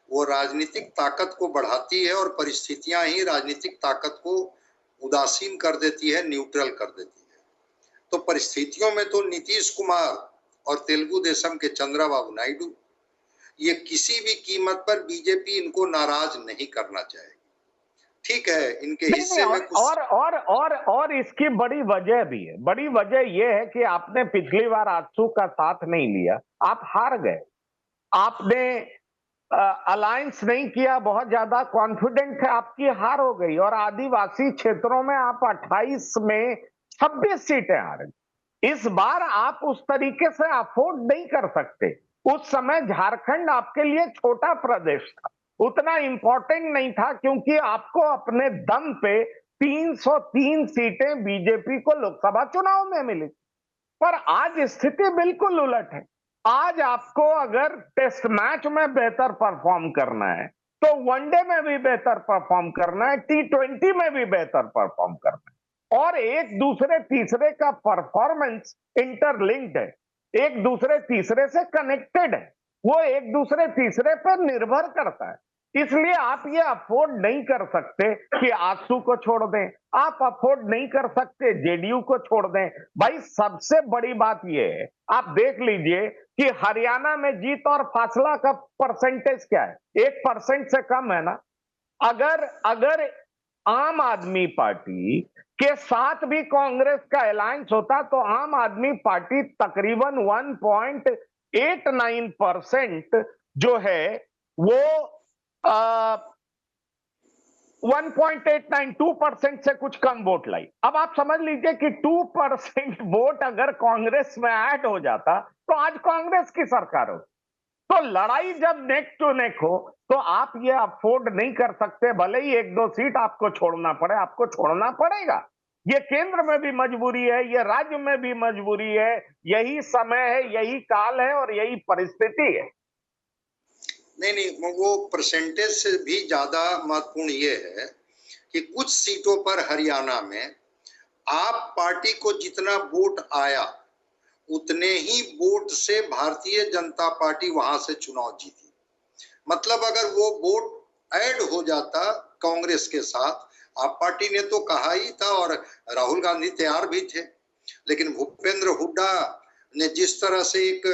वो राजनीतिक ताकत को बढ़ाती है और परिस्थितियां ही राजनीतिक ताकत को उदासीन कर देती है, न्यूट्रल कर देती है। तो परिस्थितियों में तो नीतीश कुमार और तेलुगु देशम के चंद्रबाबू नायडू, ये किसी भी कीमत पर बीजेपी इनको नाराज नहीं करना चाहेगी। ठीक है, इनके हिस्से में कुछ और इसकी बड़ी वजह भी है। बड़ी वजह यह है कि आपने पिछली बार आजसू का साथ नहीं लिया, आप हार गए। आपने अलायंस नहीं किया, बहुत ज्यादा कॉन्फिडेंट थे, आपकी हार हो गई। और आदिवासी क्षेत्रों में आप 28 में 26 सीटें हारे। इस बार आप उस तरीके से अफोर्ड नहीं कर सकते। उस समय झारखंड आपके लिए छोटा प्रदेश था, उतना इंपॉर्टेंट नहीं था, क्योंकि आपको अपने दम पे 303 सीटें बीजेपी को लोकसभा चुनाव में मिली। पर आज स्थिति बिल्कुल उलट है। आज आपको अगर टेस्ट मैच में बेहतर परफॉर्म करना है, तो वनडे में भी बेहतर परफॉर्म करना है, T20 में भी बेहतर परफॉर्म करना है। और एक दूसरे तीसरे का परफॉर्मेंस इंटरलिंक्ड है, एक दूसरे तीसरे से कनेक्टेड है, वो एक दूसरे तीसरे पर निर्भर करता है। इसलिए आप ये अफोर्ड नहीं कर सकते कि आजसू को छोड़ दें, आप अफोर्ड नहीं कर सकते जेडीयू को छोड़ दें। भाई सबसे बड़ी बात ये है, आप देख लीजिए कि हरियाणा में जीत और फासला का परसेंटेज क्या है, 1% से कम है ना। अगर आम आदमी पार्टी के साथ भी कांग्रेस का अलायंस होता तो आम आदमी पार्टी तकरीबन 1.89% जो है वो 1.892% से कुछ कम वोट लाई। अब आप समझ लीजिए कि 2% वोट अगर कांग्रेस में ऐड हो जाता तो आज कांग्रेस की सरकार हो। तो लड़ाई जब नेक टू नेक हो तो आप ये अफोर्ड नहीं कर सकते, भले ही 1-2 सीट आपको छोड़ना पड़े, आपको छोड़ना पड़ेगा। ये केंद्र में भी मजबूरी है, ये राज्य में भी मजबूरी है, यही समय है, यही काल है और यही परिस्थिति है। नहीं, वो परसेंटेज से भी ज्यादा महत्वपूर्ण ये है कि कुछ सीटों पर हरियाणा में आप पार्टी को जितना वोट आया उतने ही वोट से भारतीय जनता पार्टी वहां से चुनाव जीती। मतलब अगर वो वोट ऐड हो जाता कांग्रेस के साथ, आप पार्टी ने तो कहा ही था और राहुल गांधी तैयार भी थे, लेकिन भूपेंद्र हुड्डा ने जिस तरह से एक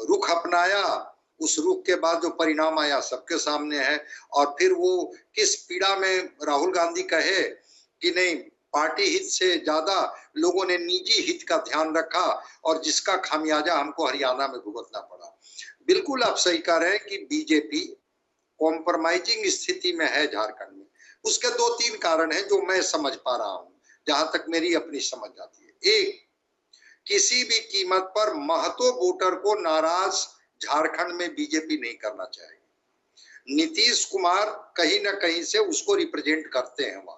रुख अपनाया, उस रुख के बाद जो परिणाम आया सबके सामने है। और फिर वो किस पीड़ा में राहुल गांधी कहे कि नहीं, पार्टी हित से ज्यादा लोगों ने निजी हित का ध्यान रखा और जिसका खामियाजा हमको हरियाणा में भुगतना पड़ा। बिल्कुल आप सही कह रहे हैं कि बीजेपी कॉम्प्रोमाइजिंग स्थिति में है झारखंड में। उसके 2-3 कारण हैं जो मैं समझ पा रहा हूं, जहां तक मेरी अपनी समझ आती है। एक, किसी भी कीमत पर महतो वोटर को नाराज झारखंड में बीजेपी नहीं करना चाहेगी। नीतीश कुमार कहीं ना कहीं से उसको रिप्रेजेंट करते हैं वहां।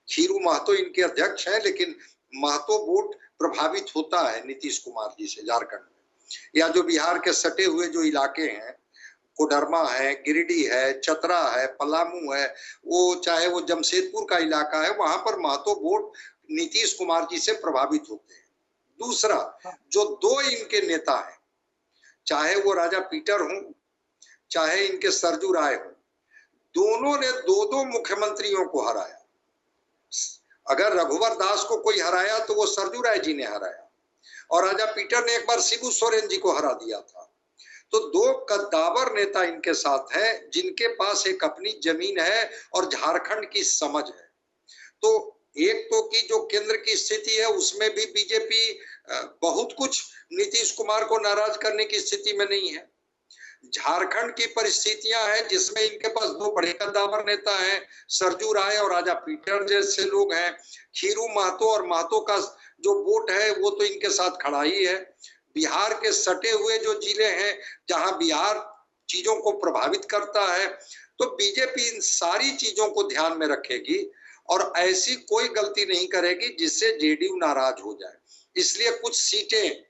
खीरू महतो इनके अध्यक्ष हैं, लेकिन महतो वोट प्रभावित होता है नीतीश कुमार जी से झारखंड में। या जो बिहार के सटे हुए जो इलाके हैं, कोडरमा है, गिरिडीह है, चतरा है, पलामू है, वो चाहे वो जमशेदपुर का इलाका है, वहां पर महतो वोट नीतीश कुमार जी से प्रभावित होते हैं। दूसरा, जो दो इनके नेता हैं, चाहे वो राजा पीटर हों, चाहे इनके सरजू राय हो, दोनों ने दो दो मुख्यमंत्रियों को हराया। अगर रघुवर दास को कोई हराया तो वो सरजू राय जी ने हराया, और राजा पीटर ने एक बार शिबू सोरेन जी को हरा दिया था। तो दो कद्दावर नेता इनके साथ हैं, जिनके पास एक अपनी जमीन है और झारखंड की समझ है। तो एक तो की जो केंद्र की स्थिति है, उसमें भी बीजेपी बहुत कुछ नीतीश कुमार को नाराज करने की स्थिति में नहीं है। झारखंड की परिस्थितियां हैं जिसमें इनके पास दो बड़े कद्दावर नेता हैं, सरजू राय और राजा पीटर जैसे लोग हैं। खीरू महतो और महतो का जो वोट है वो तो इनके साथ खड़ा ही है। बिहार के सटे हुए जो जिले हैं, जहां बिहार चीजों को प्रभावित करता है, तो बीजेपी इन सारी चीजों को ध्यान में रखेगी और ऐसी कोई गलती नहीं करेगी जिससे जेडीयू नाराज हो जाए। इसलिए कुछ सीटें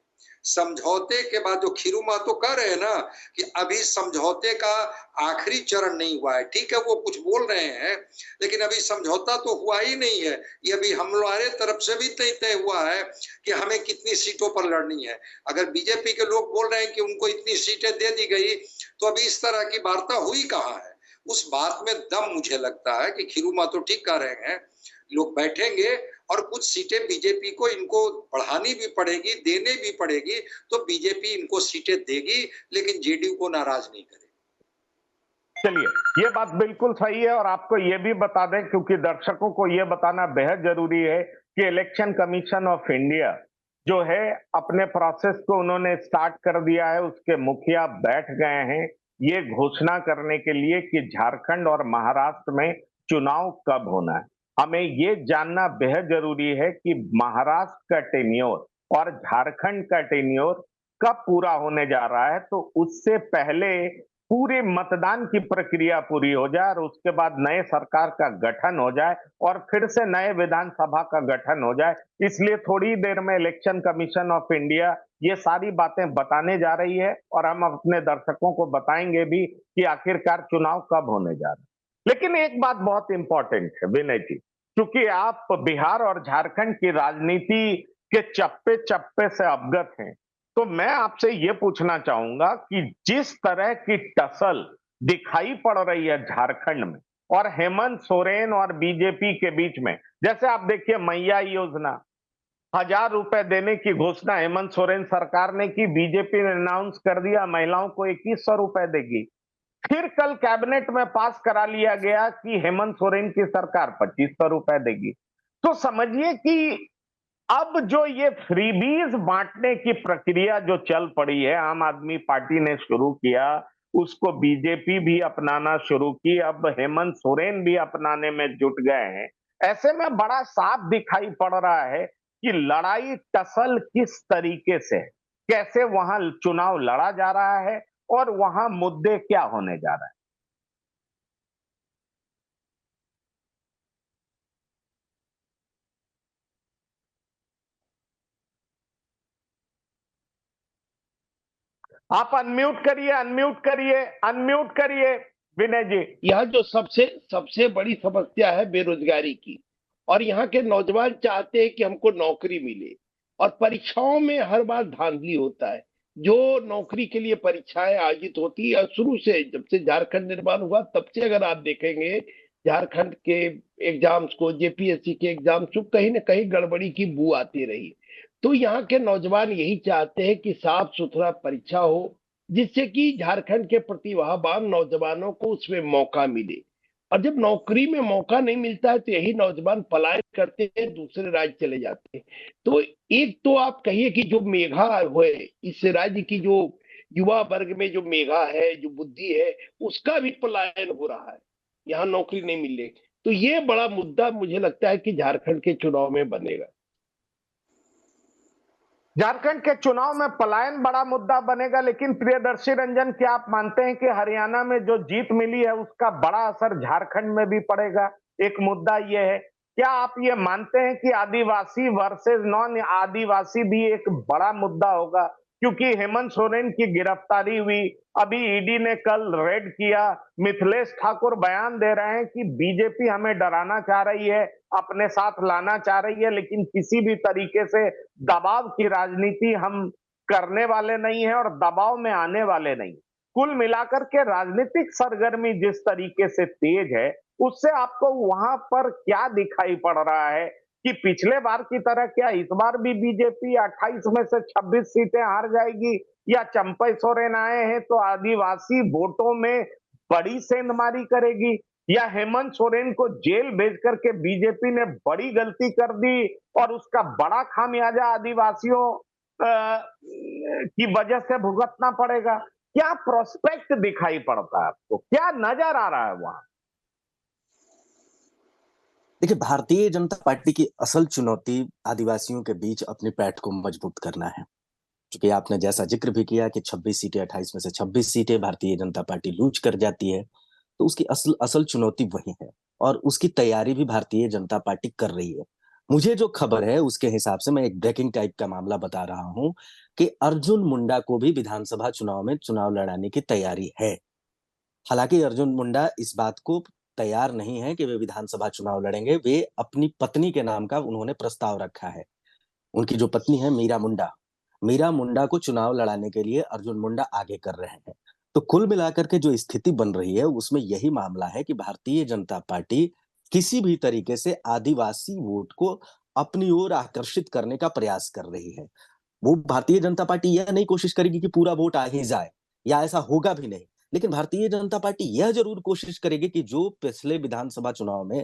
समझौते के बाद, जो खीरू महतो कह रहे हैं ना कि अभी समझौते का आखिरी चरण नहीं हुआ है, ठीक है वो कुछ बोल रहे हैं, लेकिन अभी समझौता तो हुआ ही नहीं है। ये अभी हमारे तरफ से भी तय हुआ है कि हमें कितनी सीटों पर लड़नी है। अगर बीजेपी के लोग बोल रहे हैं कि उनको इतनी सीटें दे दी गई, तो अभी इस तरह की वार्ता हुई कहाँ है? उस बात में दम मुझे लगता है कि खीरू महतो ठीक कह रहे हैं, लोग बैठेंगे और कुछ सीटें बीजेपी को इनको बढ़ानी भी पड़ेगी, देने भी पड़ेगी, तो बीजेपी इनको सीटें देगी, लेकिन जेडीयू को नाराज नहीं करेगी। चलिए, ये बात बिल्कुल सही है और आपको ये भी बता दें, क्योंकि दर्शकों को ये बताना बेहद जरूरी है कि इलेक्शन कमीशन ऑफ इंडिया जो है अपने प्रोसेस को उन्होंने स्टार्ट कर दिया है। उसके मुखिया बैठ गए हैं ये घोषणा करने के लिए कि झारखंड और महाराष्ट्र में चुनाव कब होना है। हमें ये जानना बेहद जरूरी है कि महाराष्ट्र का टेन्योर और झारखंड का टेन्योर कब पूरा होने जा रहा है, तो उससे पहले पूरे मतदान की प्रक्रिया पूरी हो जाए और उसके बाद नए सरकार का गठन हो जाए और फिर से नए विधानसभा का गठन हो जाए। इसलिए थोड़ी देर में इलेक्शन कमीशन ऑफ इंडिया ये सारी बातें बताने जा रही है और हम अपने दर्शकों को बताएंगे भी कि आखिरकार चुनाव कब होने जा रहा है। लेकिन एक बात बहुत इंपॉर्टेंट है विनय जी, क्योंकि आप बिहार और झारखंड की राजनीति के चप्पे चप्पे से अवगत हैं, तो मैं आपसे ये पूछना चाहूंगा कि जिस तरह की टसल दिखाई पड़ रही है झारखंड में और हेमंत सोरेन और बीजेपी के बीच में, जैसे आप देखिए मैया योजना, 1000 रुपए देने की घोषणा हेमंत सोरेन सरकार ने की, बीजेपी ने अनाउंस कर दिया महिलाओं को 2100 रुपए देगी। फिर कल कैबिनेट में पास करा लिया गया कि हेमंत सोरेन की सरकार 2500 रुपए देगी। तो समझिए कि अब जो ये फ्रीबीज बांटने की प्रक्रिया जो चल पड़ी है, आम आदमी पार्टी ने शुरू किया, उसको बीजेपी भी अपनाना शुरू की, अब हेमंत सोरेन भी अपनाने में जुट गए हैं। ऐसे में बड़ा साफ दिखाई पड़ रहा है कि लड़ाई टसल किस तरीके से है, कैसे वहां चुनाव लड़ा जा रहा है और वहां मुद्दे क्या होने जा रहे हैं। आप अनम्यूट करिए विनय जी। यह जो सबसे सबसे बड़ी समस्या है बेरोजगारी की, और यहाँ के नौजवान चाहते हैं कि हमको नौकरी मिले, और परीक्षाओं में हर बार धांधली होता है। जो नौकरी के लिए परीक्षाएं आयोजित होती है, शुरू से जब से झारखंड निर्माण हुआ तब से अगर आप देखेंगे झारखंड के एग्जाम्स को, जेपीएससी के एग्जाम्स को, कहीं ना कहीं गड़बड़ी की बू आती रही। तो यहाँ के नौजवान यही चाहते हैं कि साफ सुथरा परीक्षा हो, जिससे कि झारखंड के प्रतिभावान नौजवानों को उसमें मौका मिले। और जब नौकरी में मौका नहीं मिलता है तो यही नौजवान पलायन करते हैं, दूसरे राज्य चले जाते हैं। तो एक तो आप कहिए कि जो मेधा है इस राज्य की, जो युवा वर्ग में जो मेधा है, जो बुद्धि है, उसका भी पलायन हो रहा है, यहाँ नौकरी नहीं मिले। तो ये बड़ा मुद्दा मुझे लगता है कि झारखंड के चुनाव में बनेगा। झारखंड के चुनाव में पलायन बड़ा मुद्दा बनेगा, लेकिन प्रियदर्शी रंजन, क्या आप मानते हैं कि हरियाणा में जो जीत मिली है उसका बड़ा असर झारखंड में भी पड़ेगा? एक मुद्दा ये है, क्या आप ये मानते हैं कि आदिवासी वर्सेस नॉन आदिवासी भी एक बड़ा मुद्दा होगा? क्योंकि हेमंत सोरेन की गिरफ्तारी हुई, अभी ईडी ने कल रेड किया, मिथिलेश ठाकुर बयान दे रहे हैं कि बीजेपी हमें डराना चाह रही है, अपने साथ लाना चाह रही है, लेकिन किसी भी तरीके से दबाव की राजनीति हम करने वाले नहीं है और दबाव में आने वाले नहीं। कुल मिलाकर के राजनीतिक सरगर्मी जिस तरीके से तेज है, उससे आपको वहां पर क्या दिखाई पड़ रहा है कि पिछले बार की तरह क्या इस बार भी बीजेपी 28 में से 26 सीटें हार जाएगी, या चंपई सोरेन आए हैं तो आदिवासी वोटों में बड़ी सेंधमारी करेगी, या हेमंत सोरेन को जेल भेज करके बीजेपी ने बड़ी गलती कर दी और उसका बड़ा खामियाजा आदिवासियों की वजह से भुगतना पड़ेगा? क्या प्रोस्पेक्ट दिखाई पड़ता है आपको? क्या नजर आ रहा है वहां? देखिए, भारतीय जनता पार्टी की असल चुनौती आदिवासियों के बीच अपनी पैठ को मजबूत करना है। क्योंकि आपने जैसा जिक्र भी किया कि 26 सीटें, 28 में से 26 सीटें भारतीय जनता पार्टी लूज कर जाती है, तो उसकी असल असल चुनौती वही है और उसकी तैयारी भी भारतीय जनता पार्टी कर रही है। मुझे जो खबर है उसके हिसाब से मैं एक ब्रेकिंग टाइप का मामला बता रहा हूँ कि अर्जुन मुंडा को भी विधानसभा चुनाव में चुनाव लड़ाने की तैयारी है। हालाँकि अर्जुन मुंडा इस बात को तैयार नहीं है कि वे विधानसभा चुनाव लड़ेंगे, वे अपनी पत्नी के नाम का उन्होंने प्रस्ताव रखा है। उनकी जो पत्नी है मीरा मुंडा को चुनाव लड़ाने के लिए अर्जुन मुंडा आगे कर रहे हैं। तो कुल मिलाकर के जो स्थिति बन रही है उसमें यही मामला है कि भारतीय जनता पार्टी किसी भी तरीके से आदिवासी वोट को अपनी ओर आकर्षित करने का प्रयास कर रही है। वो भारतीय जनता पार्टी यह नहीं कोशिश करेगी कि पूरा वोट आ ही जाए या ऐसा होगा भी नहीं। लेकिन भारतीय जनता पार्टी यह ज़रूर कोशिश करेगी कि जो पिछले विधानसभा चुनाव में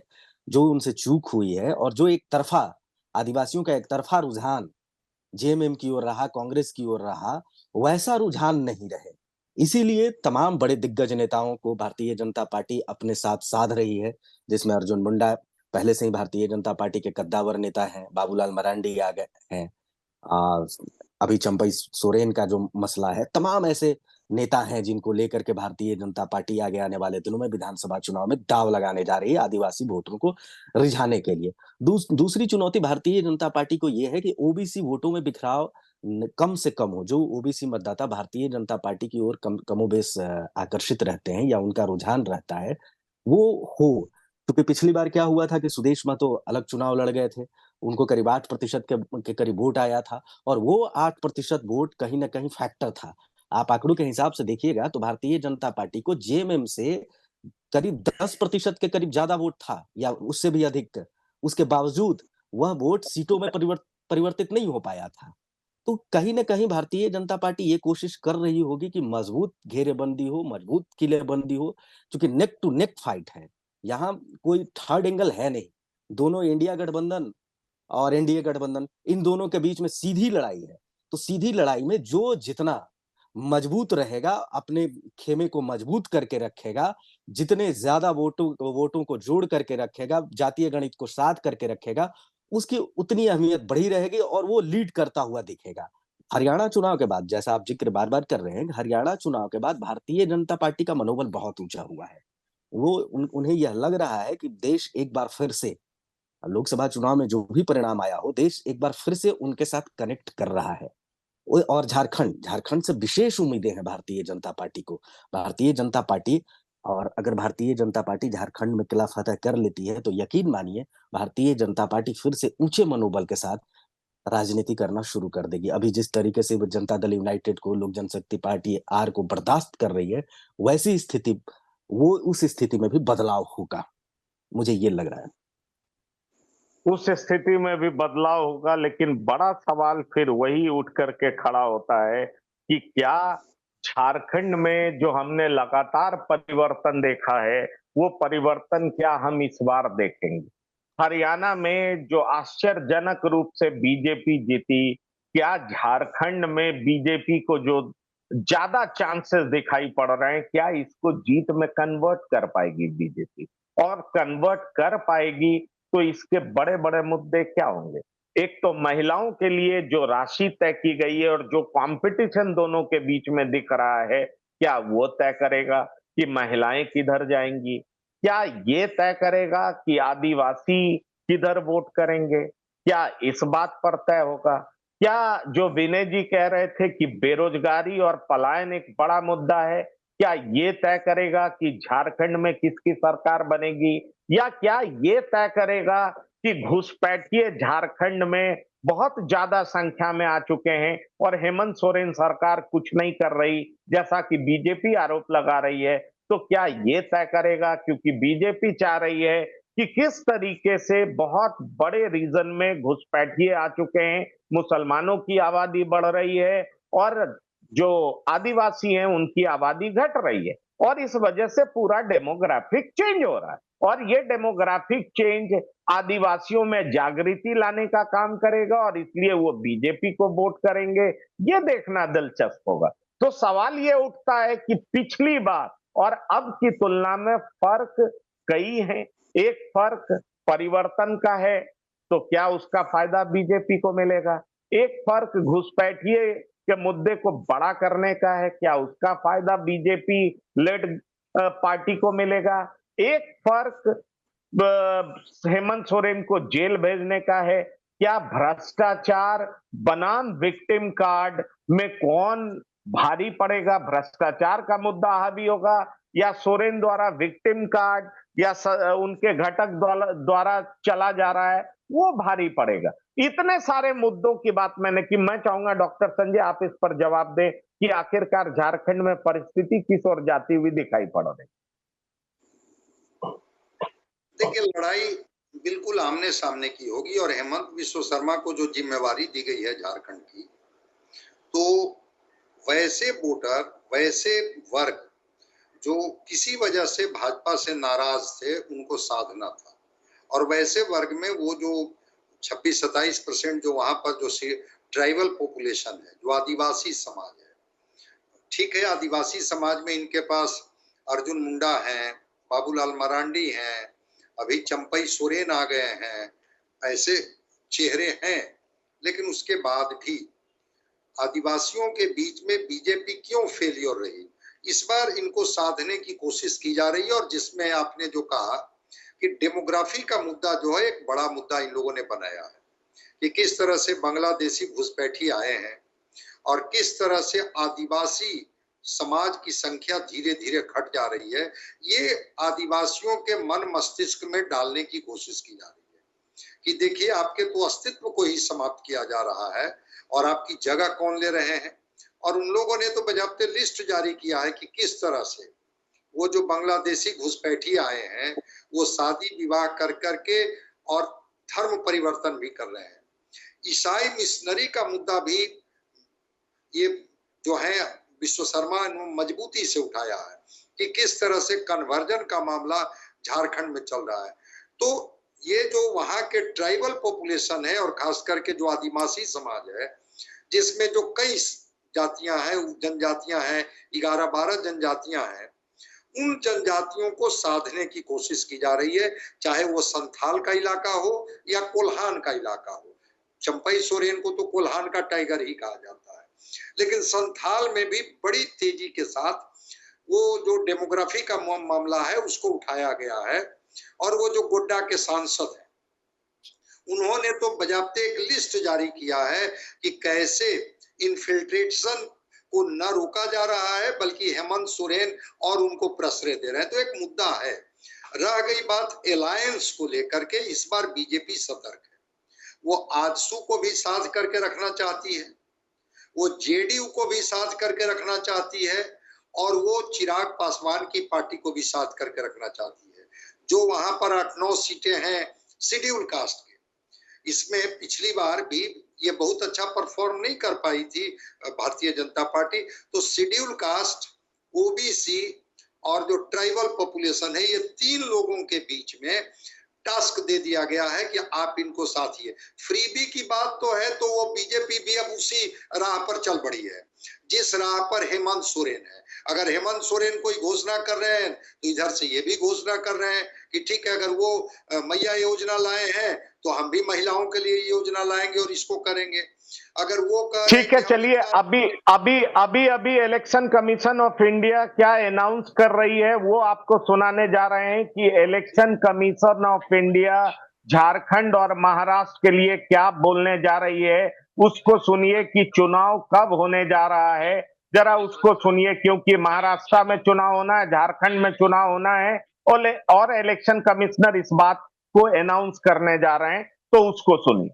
जो उनसे चूक हुई है और जो एक तरफ़ा आदिवासियों का एक तरफ़ा रुझान जेएमएम की ओर रहा, कांग्रेस की ओर रहा, वैसा रुझान नहीं रहे। इसीलिए तमाम बड़े दिग्गज नेताओं को भारतीय जनता पार्टी अपने साथ साध रही है, जिसमें अर्जुन मुंडा पहले से ही भारतीय जनता पार्टी के कद्दावर नेता हैं, बाबूलाल मरांडी आ गए हैं। अ, अभी चंपई सोरेन का जो मसला है, तमाम ऐसे नेता हैं जिनको लेकर के भारतीय जनता पार्टी आगे आने वाले दिनों में विधानसभा चुनाव में दाँव लगाने जा रही है आदिवासी वोटरों को रिझाने के लिए। दूसरी चुनौती भारतीय जनता पार्टी को ये है कि ओबीसी वोटों में बिखराव कम से कम हो। जो ओबीसी मतदाता भारतीय जनता पार्टी की ओर कमोबेश आकर्षित रहते हैं या उनका रुझान रहता है, वो हो। क्योंकि पिछली बार क्या हुआ था कि सुदेश महतो अलग चुनाव लड़ गए थे। उनको करीब 8% के करीब वोट आया था और वो 8% वोट कहीं न कहीं फैक्टर था। आप आंकड़ों के हिसाब से देखिएगा तो भारतीय जनता पार्टी को जेएमएम से करीब 10% के करीब ज़्यादा वोट था या उससे भी अधिक। उसके बावजूद वह वोट सीटों में परिवर्तित नहीं हो पाया था। तो कहीं न कहीं भारतीय जनता पार्टी ये कोशिश कर रही होगी कि मजबूत घेरेबंदी हो, मजबूत किलेबंदी हो, क्योंकि नेक टू नेक फाइट है। यहाँ कोई थर्ड एंगल है नहीं। दोनों इंडिया गठबंधन और एनडीए गठबंधन, इन दोनों के बीच में सीधी लड़ाई है। तो सीधी लड़ाई में जो जितना मजबूत रहेगा, अपने खेमे को मजबूत करके रखेगा, जितने ज़्यादा वोटों को जोड़ करके रखेगा, जातीय गणित को साध करके रखेगा, उसकी उतनी अहमियत बढ़ी रहेगी और वो लीड करता हुआ दिखेगा। हरियाणा चुनाव के बाद जैसा आप ज़िक्र बार-बार कर रहे हैं, हरियाणा चुनाव के बाद भारतीय जनता पार्टी का मनोबल बहुत ऊँचा हुआ है। वो उन्हें यह लग रहा है कि देश एक बार फिर से लोकसभा चुनाव में जो भी परिणाम आया हो, देश एक बार फिर से उनके साथ कनेक्ट कर रहा है। और झारखंड से विशेष उम्मीदें हैं भारतीय जनता पार्टी को। भारतीय जनता पार्टी और अगर भारतीय जनता पार्टी झारखंड में किला फतह कर लेती है, तो यकीन मानिए भारतीय जनता पार्टी फिर से ऊँचे मनोबल के साथ राजनीति करना शुरू कर देगी। अभी जिस तरीके से वो जनता दल यूनाइटेड को, लोक जनशक्ति पार्टी आर को बर्दाश्त कर रही है, वैसी स्थिति वो उस स्थिति में भी बदलाव होगा। मुझे ये लग रहा है। उस स्थिति में भी बदलाव होगा, लेकिन बड़ा सवाल फिर वही उठ करके खड़ा होता है कि क्या झारखंड में जो हमने लगातार परिवर्तन देखा है, वो परिवर्तन क्या हम इस बार देखेंगे? हरियाणा में जो आश्चर्यजनक रूप से बीजेपी जीती, क्या झारखंड में बीजेपी को जो ज्यादा चांसेस दिखाई पड़ रहे हैं, क्या इसको जीत में कन्वर्ट कर पाएगी बीजेपी? और कन्वर्ट कर पाएगी तो इसके बड़े-बड़े मुद्दे क्या होंगे? एक तो महिलाओं के लिए जो राशि तय की गई है और जो कंपटीशन दोनों के बीच में दिख रहा है, क्या वो तय करेगा कि महिलाएं किधर जाएंगी? क्या ये तय करेगा कि आदिवासी किधर वोट करेंगे? क्या इस बात पर तय होगा? क्या जो विनय जी कह रहे थे कि बेरोजगारी और पलायन एक बड़ा मुद्दा है, क्या ये तय करेगा कि झारखंड में किसकी सरकार बनेगी? या क्या ये तय करेगा कि घुसपैठिए झारखंड में बहुत ज्यादा संख्या में आ चुके हैं और हेमंत सोरेन सरकार कुछ नहीं कर रही, जैसा कि बीजेपी आरोप लगा रही है? तो क्या ये तय करेगा, क्योंकि बीजेपी चाह रही है कि किस तरीके से बहुत बड़े रीजन में घुसपैठिए आ चुके हैं, मुसलमानों की आबादी बढ़ रही है और जो आदिवासी हैं उनकी आबादी घट रही है और इस वजह से पूरा डेमोग्राफिक चेंज हो रहा है और ये डेमोग्राफिक चेंज आदिवासियों में जागृति लाने का काम करेगा और इसलिए वो बीजेपी को वोट करेंगे। ये देखना दिलचस्प होगा। तो सवाल ये उठता है कि पिछली बार और अब की तुलना में फर्क कई है। एक फर्क परिवर्तन का है, तो क्या उसका फायदा बीजेपी को मिलेगा? एक फर्क घुसपैठिए के मुद्दे को बड़ा करने का है, क्या उसका फायदा बीजेपी लेड पार्टी को मिलेगा? एक फर्क हेमंत सोरेन को जेल भेजने का है, क्या भ्रष्टाचार बनाम विक्टिम कार्ड में कौन भारी पड़ेगा? भ्रष्टाचार का मुद्दा हावी होगा या सोरेन द्वारा विक्टिम कार्ड या उनके घटक द्वारा चला जा रहा है वो भारी पड़ेगा? इतने सारे मुद्दों की बात मैंने की। मैं चाहूंगा डॉक्टर संजय आप इस पर जवाब दें कि आखिरकार झारखंड में परिस्थिति किस ओर जाती हुई दिखाई पड़ रही? देखिए, लड़ाई बिल्कुल आमने सामने की होगी और हेमंत बिश्व शर्मा को जो जिम्मेवारी दी गई है झारखंड की, तो वैसे वोटर, वैसे वर्ग जो किसी वजह से भाजपा से नाराज थे, उनको साधना था और वैसे वर्ग में वो जो 26-27% जो वहां पर जो ट्राइबल पॉपुलेशन है, जो आदिवासी समाज है, ठीक है, आदिवासी समाज में इनके पास अर्जुन मुंडा हैं, बाबूलाल मरांडी हैं, अभी चंपई सोरेन आ गए हैं, ऐसे चेहरे हैं, लेकिन उसके बाद भी आदिवासियों के बीच में बीजेपी क्यों फेलियर रही? इस बार इनको साधने की कोशिश की जा रही है और जिसमें आपने जो कहा कि डेमोग्राफी का मुद्दा जो है एक बड़ा मुद्दा इन लोगों ने बनाया है कि किस तरह से बांग्लादेशी घुसपैठी आए हैं और किस तरह से आदिवासी समाज की संख्या धीरे धीरे घट जा रही है। ये आदिवासियों के मन मस्तिष्क में डालने की कोशिश की जा रही है कि देखिए आपके तो अस्तित्व को ही समाप्त किया जा रहा है और आपकी जगह कौन ले रहे हैं। और उन लोगों ने तो बजाबते लिस्ट जारी किया है कि किस तरह से वो जो बांग्लादेशी घुसपैठी आए हैं वो शादी विवाह कर करके और धर्म परिवर्तन भी कर रहे हैं। ईसाई मिशनरी का मुद्दा भी ये जो है विश्व शर्मा ने मजबूती से उठाया है कि किस तरह से कन्वर्जन का मामला झारखंड में चल रहा है। तो ये जो वहां के ट्राइबल पॉपुलेशन है और खास करके जो आदिवासी समाज है जिसमें जो कई जातियां हैं, जनजातियां हैं, 11-12 जनजातियां हैं, उन जनजातियों को साधने की कोशिश की जा रही है, चाहे वो संथाल का इलाका हो या कोल्हान का इलाका हो। चंपई सोरेन को तो कोल्हान का टाइगर ही कहा जाता है, लेकिन संथाल में भी बड़ी तेजी के साथ वो जो डेमोग्राफी का मामला है उसको उठाया गया है। और वो जो गोड्डा के सांसद हैं उन्होंने तो बजाबते एक लिस्ट जारी किया है कि कैसे इन्फिल्ट्रेशन को न रोका जा रहा है बल्कि हेमंत सोरेन और उनको प्रश्रय दे रहे हैं। तो एक मुद्दा है। रह गई बात अलायंस को लेकर के, इस बार बीजेपी सतर्क है। वो आजसू को भी साथ करके रखना चाहती है, वो जेडीयू को भी साथ करके रखना चाहती है और वो चिराग पासवान की पार्टी को भी साथ करके रखना चाहती है। जो वहां पर 8-9 सीटें हैं शेड्यूल कास्ट के, इसमें पिछली बार भी ये बहुत अच्छा परफॉर्म नहीं कर पाई थी भारतीय जनता पार्टी। तो शेड्यूल कास्ट, ओबीसी और जो ट्राइबल पॉपुलेशन है, ये 3 लोगों के बीच में टास्क दे दिया गया है कि आप इनको साथिए। फ्रीबी की बात तो है, तो वो बीजेपी भी अब उसी राह पर चल पड़ी है जिस राह पर हेमंत सोरेन है। अगर हेमंत सोरेन कोई घोषणा कर रहे हैं तो इधर से ये भी घोषणा कर रहे हैं कि ठीक है, अगर वो मैया योजना लाए हैं तो हम भी महिलाओं के लिए योजना लाएंगे और इसको करेंगे। अगर वो ठीक है, चलिए अभी इलेक्शन कमीशन ऑफ इंडिया क्या अनाउंस कर रही है वो आपको सुनाने जा रहे हैं कि election commission of India Jharkhand और महाराष्ट्र के लिए क्या बोलने जा रही है। उसको सुनिए कि चुनाव कब होने जा रहा है, जरा उसको सुनिए, क्योंकि महाराष्ट्र में चुनाव होना है, झारखंड में चुनाव होना है और इलेक्शन कमिश्नर इस बात को अनाउंस करने जा रहे हैं, तो उसको सुनिए।